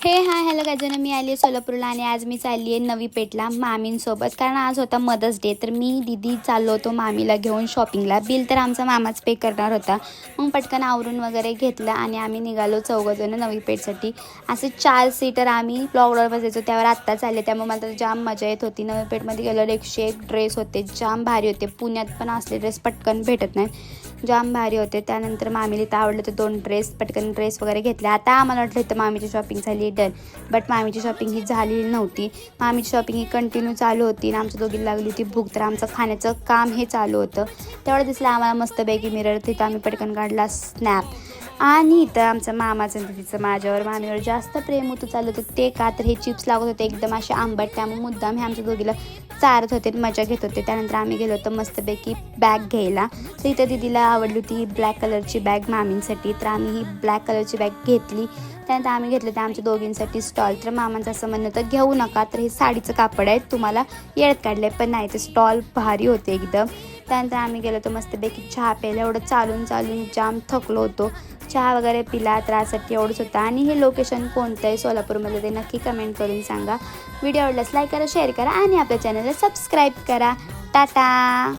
Hi hello गायजन, मी आली आहे सोलापूरला आणि आज मी चालली आहे नवी पेठला मामींसोबत. कारण आज होता मदर्स डे, तर मी दीदी चाललो होतो मामीला घेऊन शॉपिंगला. बिल तर आमचा मामाच पे करणार होता. मग पटकन आवरून वगैरे घेतलं आणि आम्ही निघालो चौघजणं नवी पेठसाठी. असे 4 सीटर आम्ही ब्लॉकवर बसायचो त्यावर आत्ताच आले, त्यामुळे मला तर जाम मजा येत होती. नवी पेठमध्ये गेल्यावर 101 ड्रेस होते, जाम भारी होते. पुण्यात पण असले ड्रेस पटकन भेटत नाहीत, जाम भारी होते. त्यानंतर मामीला तर आवडले तर 2 ड्रेस, पटकन ड्रेस वगैरे घेतले. आता आम्हाला वाटलं तर मामीची शॉपिंग झाली डन, बट मामीची शॉपिंग ही झालेली नव्हती. मामीची शॉपिंग ही कंटिन्यू चालू होती आणि आमच्या दोघीला लागली होती भूक, तर आमचं खाण्याचं काम हे चालू होतं. तेवढं दिसलं आम्हाला मस्तपैकी मिरर, तिथं आम्ही पटकन काढला स्नॅप. आणि इथं आमचं मामाचं तिचं माझ्यावर मामीवर जास्त प्रेम होतं चालू होतं. ते का तर हे चिप्स लागत होते एकदम असे आंबट, त्यामुळे मुद्दाम हे आमच्या दोघीला चारत होते, मजा घेत होते. त्यानंतर आम्ही गेलो होतो मस्तपैकी बॅग घ्यायला. तर इथं दीदीला आवडली होती ही ब्लॅक कलरची बॅग मामींसाठी, तर आम्ही ही ब्लॅक कलरची बॅग घेतली. त्यानंतर आम्ही घेतलं ते आमच्या दोघींसाठी स्टॉल. तर मामांचं असं म्हणणं होतं घेऊ नका, तर हे साडीचं कापड आहे, तुम्हाला येळत काढलं आहे. पण नाही, ते स्टॉल भारी होते एकदम. त्यानंतर आम्ही गेलो होतो मस्तपैकी चहा प्यायला. एवढं चालून चालून जाम थकलो होतो. चहा वगैरे पिला, त्रासाठी एवढंच होतं. आणि हे लोकेशन कोणतं आहे सोलापूरमध्ये ते नक्की कमेंट करून सांगा. व्हिडिओ आवडल्यास लाईक करा, शेअर करा आणि आपल्या चॅनलला सबस्क्राईब करा. टाटा.